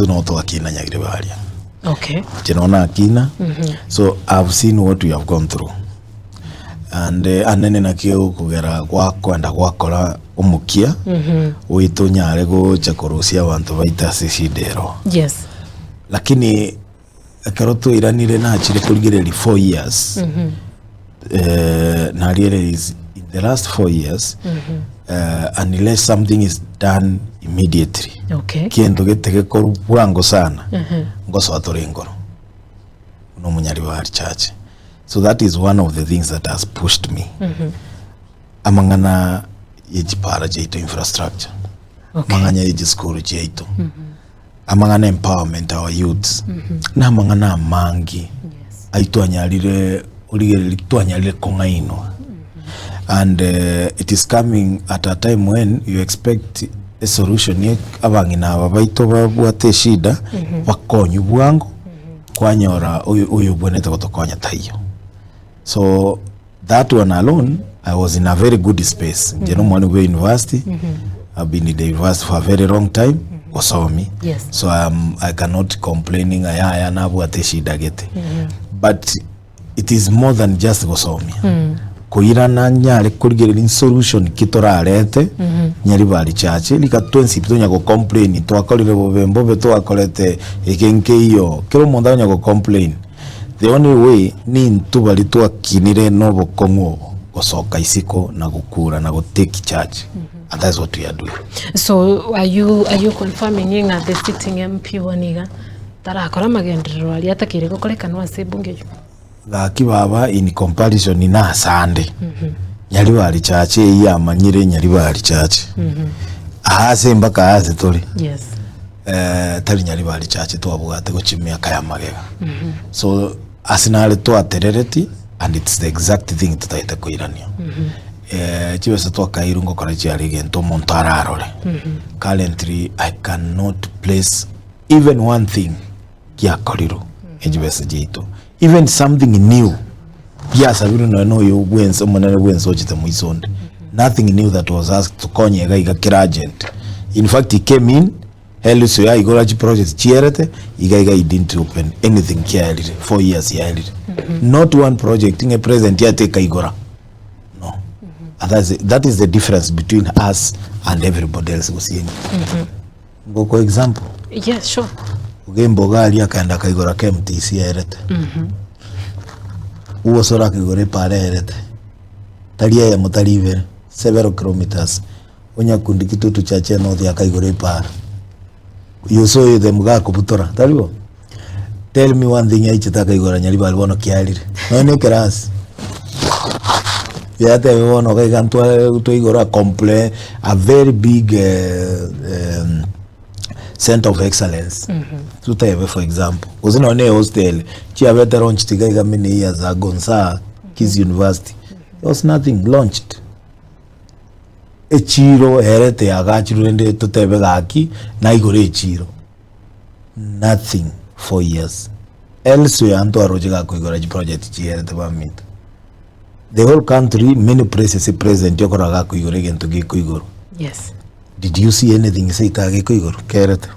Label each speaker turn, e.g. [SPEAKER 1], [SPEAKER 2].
[SPEAKER 1] tunoto akina Nyagiribaria.
[SPEAKER 2] Okay.
[SPEAKER 1] Chenona akina. So I've seen what we have gone through. And anene nakio kugera kwenda gwakora umukia witu nyare gocha kurusia abantu baita sishidero.
[SPEAKER 2] Yes.
[SPEAKER 1] Lakini karoto iranire na chire kuligereri 4 years. Na really is in the last 4 years. Unless something is done immediately.
[SPEAKER 2] Okay.
[SPEAKER 1] Kiento geteke koru bwango sana. Ngoso atorengoro. No Munyaribari church. So that is one of the things that has pushed me. Amangana yejipara jeito infrastructure. Okay. Amangana yejiskuru jeito. Amangana empowerment our youths. Na amangana amangi. Yes. Aituanyalire uligere tuanyalire kongaino. And it is coming at a time when you expect a solution ye abangina abaito babwate shida bakonyu bwango kwanyora uyu bwenete gotokonya tayo. So that one alone, I was in a very good space. Jeno mwani we university. I've been in the university for a very long time. Gosomi.
[SPEAKER 2] Yes.
[SPEAKER 1] So I cannot complaining aya na bwate shida gete. But it is more than just gosomi. Kuira na nyare kurigerera solution kitorarete Nyaribari church likatwensi pitonya go complain twakorire bobembo beto akorete ekenke iyo kero monda nya go complain. The only way ni ntubali twakinire no bokongo gosoka isiko na gukura na go take charge. And that's what we are doing.
[SPEAKER 2] So are you confirming that the sitting MP woniga tarakora magenderero ali atakire gukoreka no ase bunge yo
[SPEAKER 1] gaki baba in comparison na Sande. Nyaribari church ya manyire Nyaribari church. Ahase mbaka ahase toli.
[SPEAKER 2] Yes.
[SPEAKER 1] Tali Nyaribari church twabugate guchimia kaya magega. So asinale twaterereti and it's the exact thing tutaita kuirania. Chiwese twakairungo kora chiari gento montararore. Currently I cannot place even one thing kia koriro ejiwese jito. Even something new. Yes, I don't know you when someone went so chita muisonde. Nothing new that was asked to konye ga kiragent. In fact, he came in, hell so ya igolaji project chierete, igaiga he didn't open anything here 4 years here. Not one project in a present ya take igora. No. And that is the difference between us and everybody else who's seeing. Go example.
[SPEAKER 2] Yes, sure.
[SPEAKER 1] Ugembogali akaenda kaigora KMTC erete. Uwo sora kigore pare erete. Talia ya mutalive several kilometers. Onya kundi kitutu chache no dia kaigore pare. You saw them ga kubutora. Talibo. Tell me one thing aichita kaigora Nyaribari bono kialire. No ne keras. Yate bono kaiganto to igora complain a very big center of excellence. Tutebe for example. Uzino ne hostel. Chia veteran chitiga many years ago Gonza Kids University. There was nothing launched. Echiro herete agachiru ende tutebe gaki na igore echiro. Nothing 4 years. Elsewhere anto arojega ko igora project chierete bamita. The whole country many places present yokora ga ko igore gento gi ko igoro.
[SPEAKER 2] Yes.
[SPEAKER 1] Did you see anything say kage ko igoro kerete?